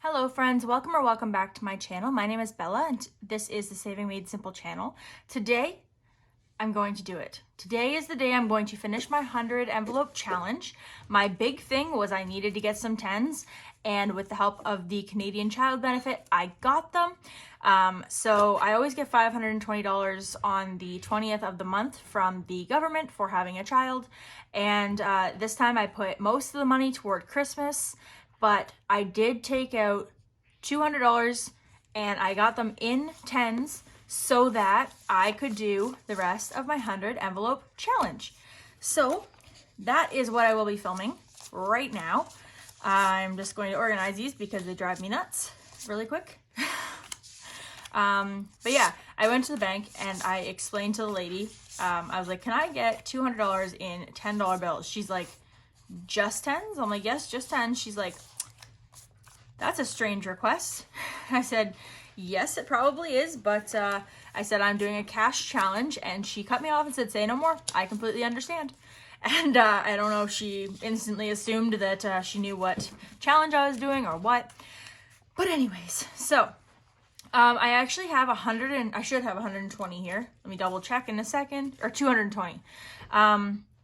Hello friends, welcome or welcome back to my channel. My name is Bella and this is the Saving Made Simple channel. Today, I'm going to do it. Today is the day I'm going to finish my 100 envelope challenge. My big thing was I needed to get some 10s, and with the help of the Canadian Child Benefit, I got them. So I always get $520 on the 20th of the month from the government for having a child. And this time I put most of the money toward Christmas, but I did take out $200 and I got them in 10s so that I could do the rest of my 100 envelope challenge. So that is what I will be filming right now. I'm just going to organize these because they drive me nuts really quick. But yeah, I went to the bank and I explained to the lady, I was like, can I get $200 in $10 bills? She's like, just 10s? I'm like, yes, just 10. She's like, that's a strange request. I said, yes, it probably is, but I said I'm doing a cash challenge, and she cut me off and said, say no more. I completely understand. And I don't know if she instantly assumed that she knew what challenge I was doing or what. But anyways, so I actually have I should have 120 here. Let me double check in a second, or 220.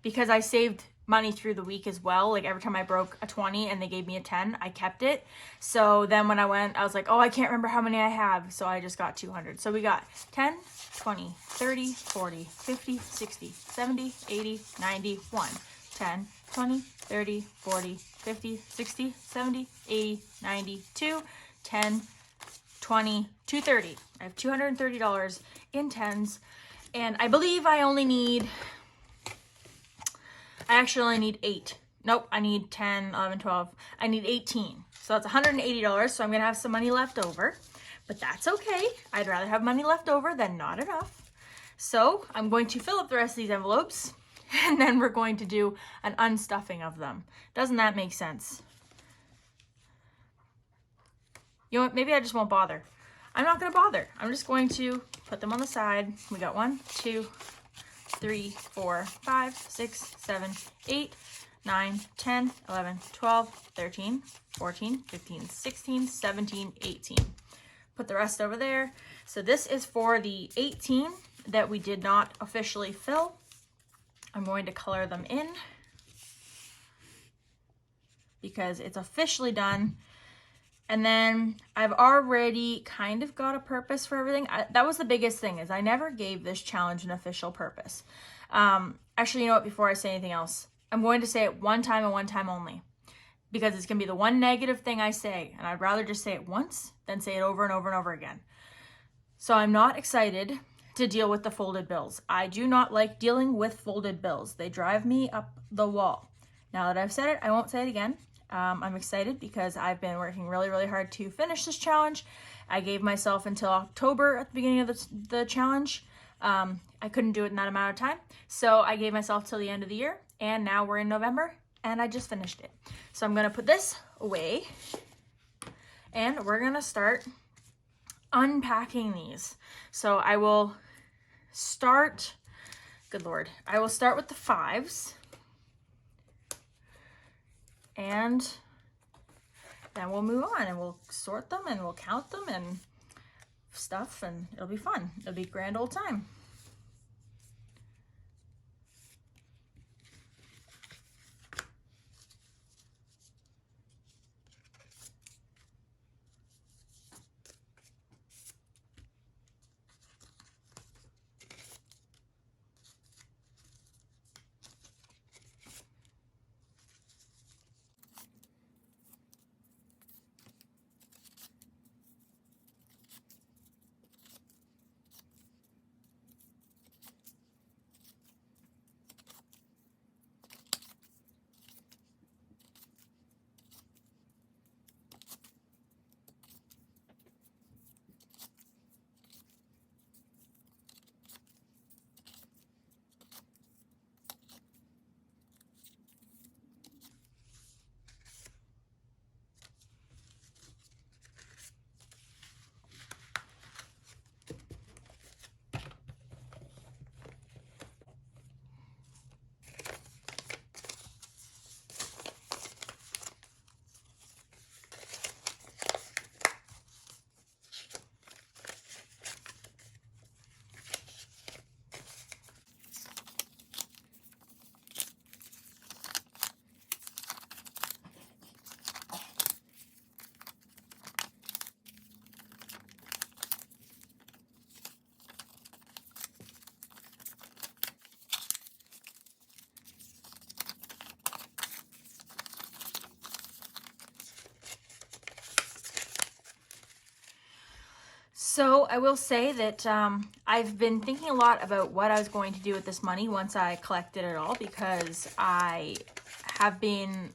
Because I saved money through the week as well. Like every time I broke a 20 and they gave me a 10, I kept it. So then when I went, I was like, oh, I can't remember how many I have. So I just got 200. So we got 10, 20, 30, 40, 50, 60, 70, 80, 90, 1. 10, 20, 30, 40, 50, 60, 70, 80, 90, 2, 10, 20, 230. I have $230 in 10s. And I believe I actually only need 8. Nope, I need 10, 11, 12. I need 18. So that's $180. So I'm going to have some money left over. But that's okay. I'd rather have money left over than not enough. So I'm going to fill up the rest of these envelopes. And then we're going to do an unstuffing of them. Doesn't that make sense? You know what? Maybe I just won't bother. I'm not going to bother. I'm just going to put them on the side. We got 1, 2, 3, 4, 5, 6, 7, 8, 9, 10, 11, 12, 13, 14, 15, 16, 17, 18. Put the rest over there. So this is for the 18 that we did not officially fill. I'm going to color them in because it's officially done. And then I've already kind of got a purpose for everything. That was the biggest thing, is I never gave this challenge an official purpose. Actually, you know what? Before I say anything else, I'm going to say it one time and one time only, because it's going to be the one negative thing I say. And I'd rather just say it once than say it over and over and over again. So I'm not excited to deal with the folded bills. I do not like dealing with folded bills. They drive me up the wall. Now that I've said it, I won't say it again. I'm excited because I've been working really, really hard to finish this challenge. I gave myself until October at the beginning of the challenge. I couldn't do it in that amount of time. So I gave myself till the end of the year, and now we're in November and I just finished it. So I'm gonna put this away and we're gonna start unpacking these. So I will start, good Lord, I will start with the 5s. And then we'll move on and we'll sort them and we'll count them and stuff, and it'll be fun. It'll be a grand old time. So I will say that I've been thinking a lot about what I was going to do with this money once I collected it all, because I have been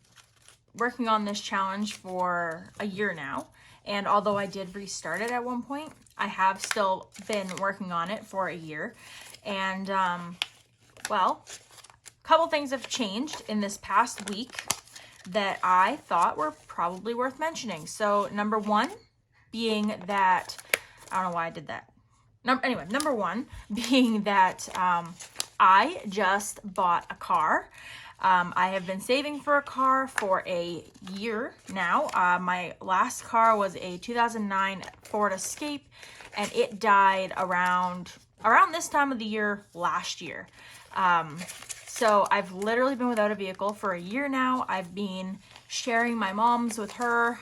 working on this challenge for a year now. And although I did restart it at one point, I have still been working on it for a year. And well, a couple things have changed in this past week that I thought were probably worth mentioning. So number one being that, I don't know why I did that. Anyway, number one being that I just bought a car. I have been saving for a car for a year now. My last car was a 2009 Ford Escape, and it died around this time of the year last year. So I've literally been without a vehicle for a year now. I've been sharing my mom's with her.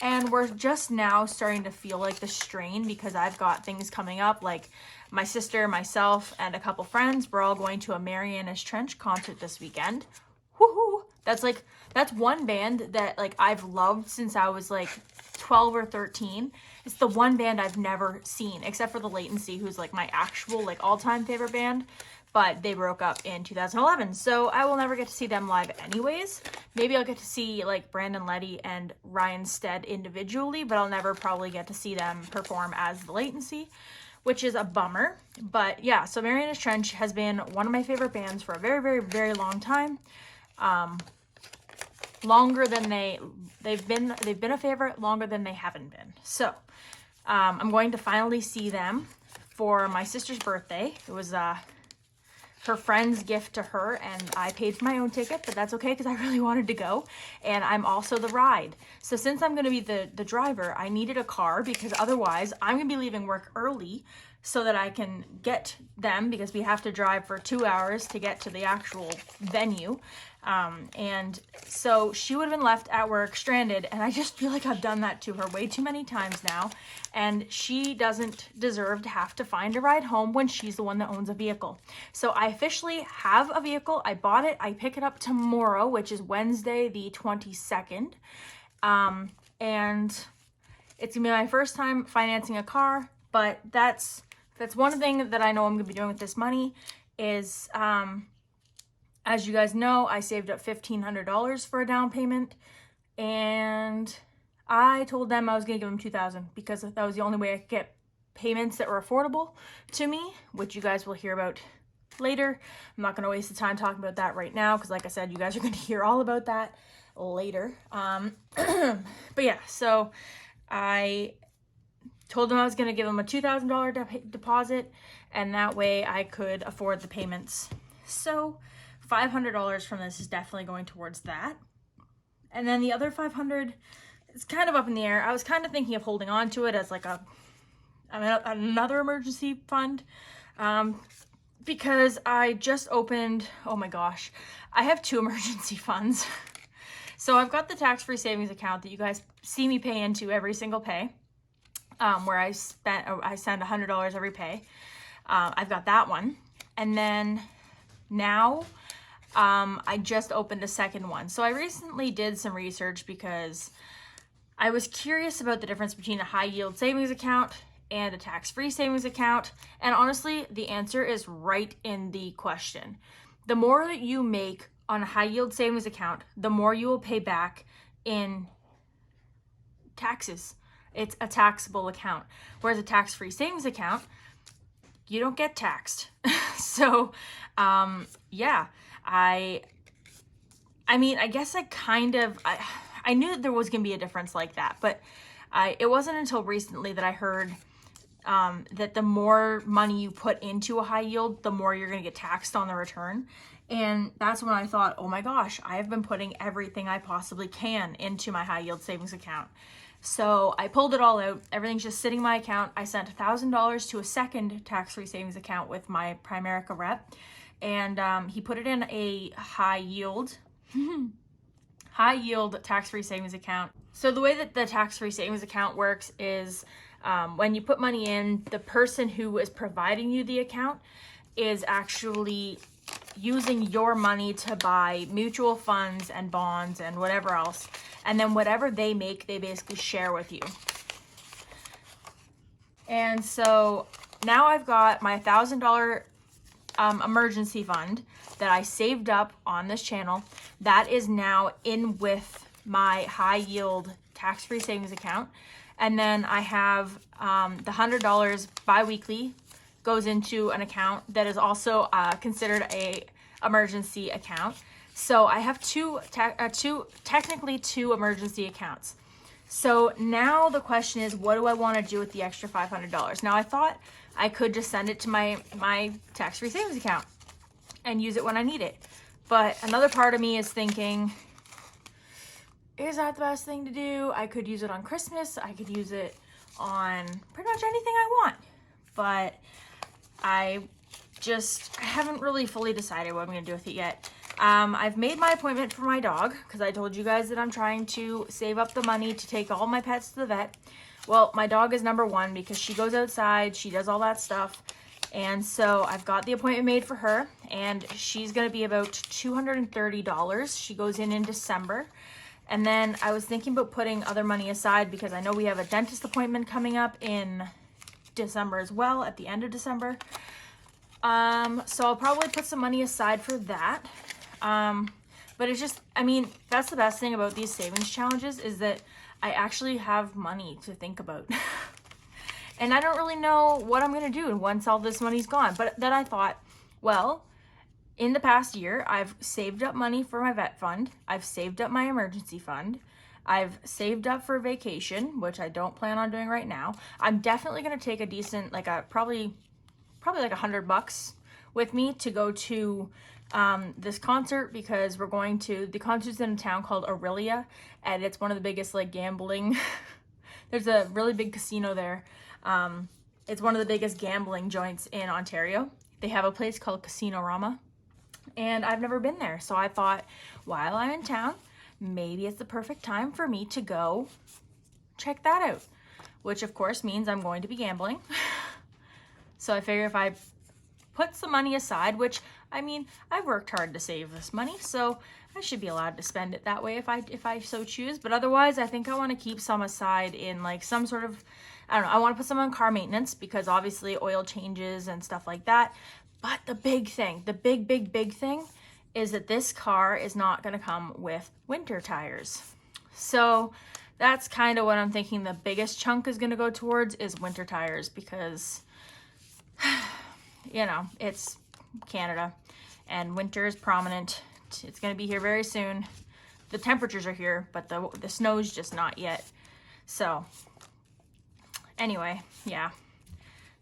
And we're just now starting to feel like the strain, because I've got things coming up, like my sister, myself, and a couple friends. We're all going to a Marianas Trench concert this weekend. Woohoo! That's one band that like I've loved since I was like 12 or 13. It's the one band I've never seen, except for the Latency, who's like my actual like all-time favorite band. But they broke up in 2011, so I will never get to see them live anyways. Maybe I'll get to see like Brandon Leddy and Ryan Stead individually, but I'll never probably get to see them perform as the Latency, which is a bummer. But yeah, so Marianas Trench has been one of my favorite bands for a very, very, very long time. Longer than they've been a favorite longer than they haven't been. So I'm going to finally see them for my sister's birthday. It was her friend's gift to her, and I paid for my own ticket, but that's okay because I really wanted to go. And I'm also the ride. So since I'm going to be the driver, I needed a car, because otherwise I'm going to be leaving work early so that I can get them, because we have to drive for 2 hours to get to the actual venue. And so she would have been left at work stranded, and I just feel like I've done that to her way too many times now, and she doesn't deserve to have to find a ride home when she's the one that owns a vehicle. So I officially have a vehicle. I bought it. I pick it up tomorrow, which is Wednesday the 22nd. And it's gonna be my first time financing a car, but that's one thing that I know I'm gonna be doing with this money is, as you guys know, I saved up $1,500 for a down payment, and I told them I was going to give them $2,000 because that was the only way I could get payments that were affordable to me, which you guys will hear about later. I'm not going to waste the time talking about that right now because, like I said, you guys are going to hear all about that later. But yeah, so I told them I was going to give them a $2,000 deposit, and that way I could afford the payments. So $500 from this is definitely going towards that. And then the other $500 is kind of up in the air. I was kind of thinking of holding on to it as like another emergency fund, because I just opened, oh my gosh, I have 2 emergency funds. So I've got the tax-free savings account that you guys see me pay into every single pay, where I send $100 every pay. I've got that one. And then now I just opened a second one. So I recently did some research because I was curious about the difference between a high yield savings account and a tax-free savings account. And honestly, the answer is right in the question. The more that you make on a high yield savings account, the more you will pay back in taxes. It's a taxable account. Whereas a tax-free savings account, you don't get taxed. So, yeah, I mean, I guess I knew that there was going to be a difference like that, but it wasn't until recently that I heard that the more money you put into a high yield, the more you're going to get taxed on the return. And that's when I thought, oh my gosh, I have been putting everything I possibly can into my high yield savings account. So I pulled it all out. Everything's just sitting in my account. I sent $1,000 to a second tax-free savings account with my Primerica rep, and he put it in a high yield tax-free savings account. So the way that the tax-free savings account works is when you put money in, the person who is providing you the account is actually using your money to buy mutual funds and bonds and whatever else. And then whatever they make, they basically share with you. And so now I've got my $1,000 emergency fund that I saved up on this channel. That is now in with my high yield tax-free savings account. And then I have the $100 bi-weekly goes into an account that is also considered a emergency account. So I have technically two emergency accounts. So now the question is, what do I want to do with the extra $500? Now I thought I could just send it to my tax-free savings account and use it when I need it. But another part of me is thinking, is that the best thing to do? I could use it on Christmas. I could use it on pretty much anything I want. But I haven't really fully decided what I'm going to do with it yet. I've made my appointment for my dog because I told you guys that I'm trying to save up the money to take all my pets to the vet. Well, my dog is number one because she goes outside, she does all that stuff. And so I've got the appointment made for her, and she's going to be about $230. She goes in December. And then I was thinking about putting other money aside because I know we have a dentist appointment coming up in December as well, at the end of December. So I'll probably put some money aside for that. But it's just, I mean, that's the best thing about these savings challenges is that I actually have money to think about. And I don't really know what I'm going to do once all this money's gone. But then I thought, well, in the past year, I've saved up money for my vet fund. I've saved up my emergency fund. I've saved up for vacation, which I don't plan on doing right now. I'm definitely going to take a decent, like probably like $100 with me to go to this concert, because we're going to, the concert's in a town called Aurelia, and it's one of the biggest like gambling, there's a really big casino there. It's one of the biggest gambling joints in Ontario. They have a place called Casino-Rama, and I've never been there. So I thought, while I'm in town, maybe it's the perfect time for me to go check that out, which of course means I'm going to be gambling. So I figure if I put some money aside, which, I mean, I've worked hard to save this money, so I should be allowed to spend it that way if I so choose. But otherwise, I think I want to keep some aside in like some sort of, I don't know, I want to put some on car maintenance because obviously oil changes and stuff like that. But the big thing, the big thing is that this car is not going to come with winter tires. So that's kind of what I'm thinking the biggest chunk is going to go towards is winter tires, because you know, it's Canada and winter is prominent. It's going to be here very soon. The temperatures are here, but the snow's just not yet. So anyway, yeah,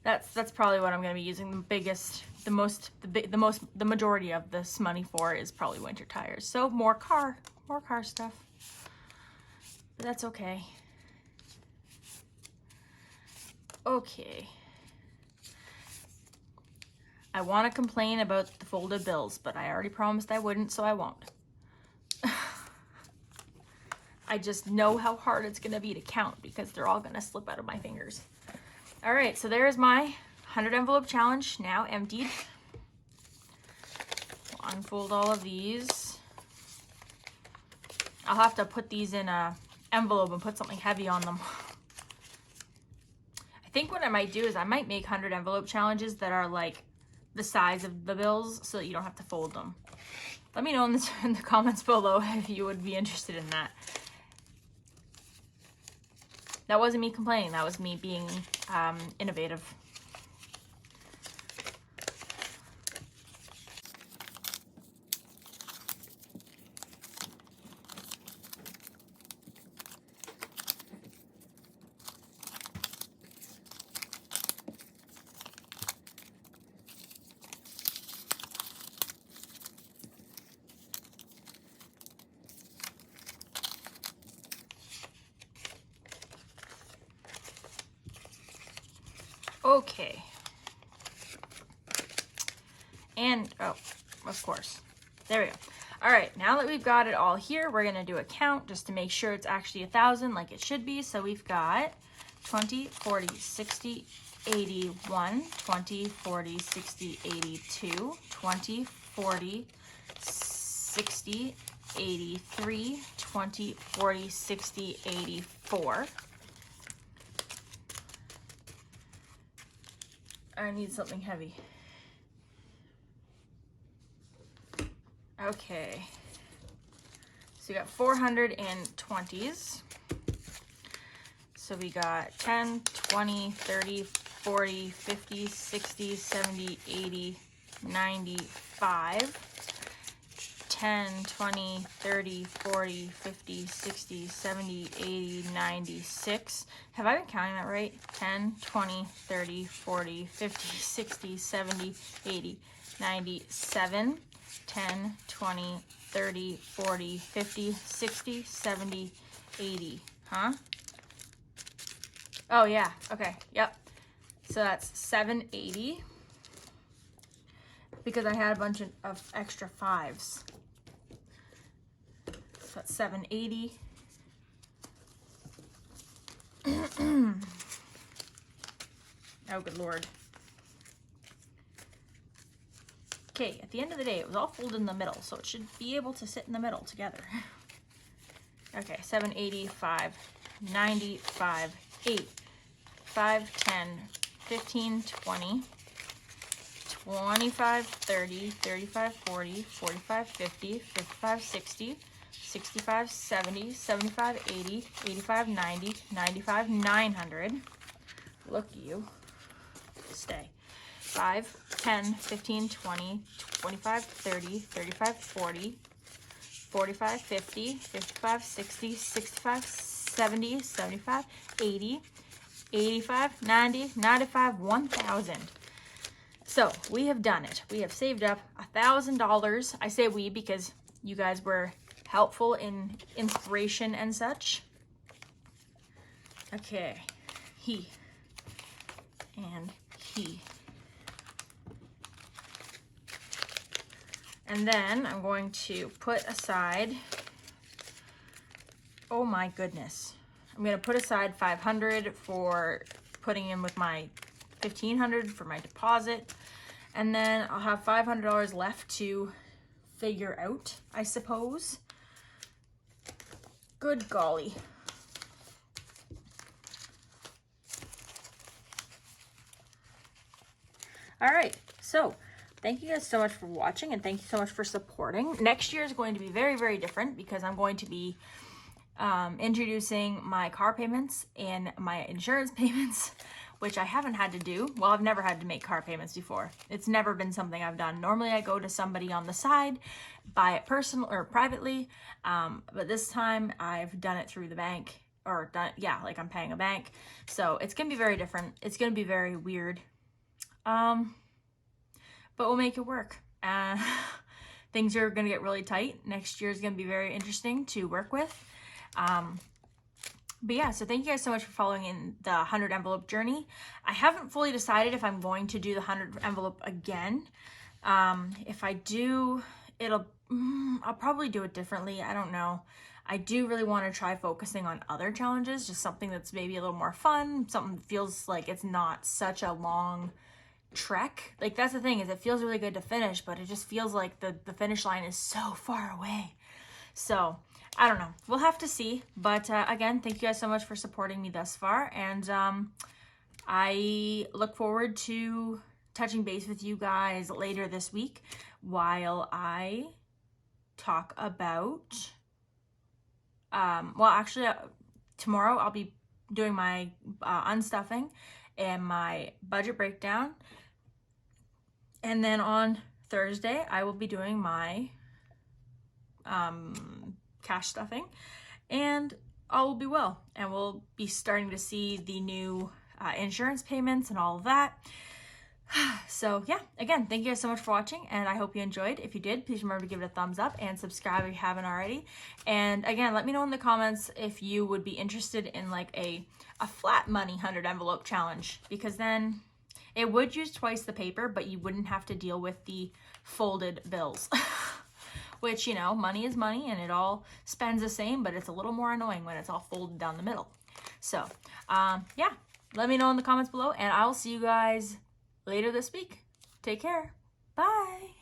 that's probably what I'm going to be using the majority of this money for is probably winter tires. So more car stuff, but that's okay. Okay. I want to complain about the folded bills, but I already promised I wouldn't, so I won't. I just know how hard it's going to be to count because they're all going to slip out of my fingers. All right, so there's my 100 envelope challenge now emptied. I'll unfold all of these. I'll have to put these in a envelope and put something heavy on them. I think what I might do is I might make 100 envelope challenges that are like the size of the bills so that you don't have to fold them. Let me know in the comments below if you would be interested in that. That wasn't me complaining, that was me being innovative. Okay. And, oh, of course. There we go. All right, now that we've got it all here, we're gonna do a count just to make sure it's actually 1,000 like it should be. So we've got 20, 40, 60, 81, 20, 40, 60, 82, 20, 40, 60, 83, 20, 40, 60, 84. I need something heavy. Okay. So we got 420s. So we got 10, 20, 30, 40, 50, 60, 70, 80, 95. 10, 20, 30, 40, 50, 60, 70, 80, 96. Have I been counting that right? 10, 20, 30, 40, 50, 60, 70, 80, 97. 10, 20, 30, 40, 50, 60, 70, 80. Huh? Oh, yeah. Okay. Yep. So that's 780. Because I had a bunch of extra fives. So that's 780. Oh, good Lord. Okay, at the end of the day, it was all folded in the middle, so it should be able to sit in the middle together. Okay, 780, 5, 90, 5, 8, 5, 10, 15, 20, 25, 30, 35, 40, 45, 50, 55, 60, 65, 70, 75, 80, 85, 90, 95, 900. Look you. Stay. 5, 10, 15, 20, 25, 30, 35, 40, 45, 50, 55, 60, 65, 70, 75, 80, 85, 90, 95, 1,000. So we have done it. We have saved up $1,000. I say we because you guys were helpful in inspiration and such. Okay, he and he. And then I'm going to put aside, oh my goodness. I'm going to put aside $500 for putting in with my $1,500 for my deposit. And then I'll have $500 left to figure out, I suppose. Good golly. All right, so thank you guys so much for watching, and thank you so much for supporting. Next year is going to be very, very different because I'm going to be introducing my car payments and my insurance payments, which I haven't had to do. Well, I've never had to make car payments before. It's never been something I've done. Normally I go to somebody on the side, buy it personal or privately, but this time I've done it through the bank, or done, yeah, like I'm paying a bank. So it's gonna be very different. It's gonna be very weird. But we'll make it work. Things are gonna get really tight. Next year is gonna be very interesting to work with. But yeah, so thank you guys so much for following in the 100 envelope journey. I haven't fully decided if I'm going to do the 100 envelope again. If I do, I'll probably do it differently. I don't know. I do really want to try focusing on other challenges, just something that's maybe a little more fun, something that feels like it's not such a long trek. Like, that's the thing, is it feels really good to finish, but it just feels like the finish line is so far away. So I don't know, we'll have to see. But again, thank you guys so much for supporting me thus far, and I look forward to touching base with you guys later this week while I talk about well, actually tomorrow I'll be doing my unstuffing and my budget breakdown, and then on Thursday I will be doing my cash stuffing, and all will be well, and we'll be starting to see the new insurance payments and all of that. So yeah, again, thank you guys so much for watching, and I hope you enjoyed. If you did, please remember to give it a thumbs up and subscribe if you haven't already. And again, let me know in the comments if you would be interested in like a flat money 100 envelope challenge, because then it would use twice the paper, but you wouldn't have to deal with the folded bills. Which, you know, money is money and it all spends the same, but it's a little more annoying when it's all folded down the middle. So yeah, let me know in the comments below, and I'll see you guys later this week. Take care. Bye.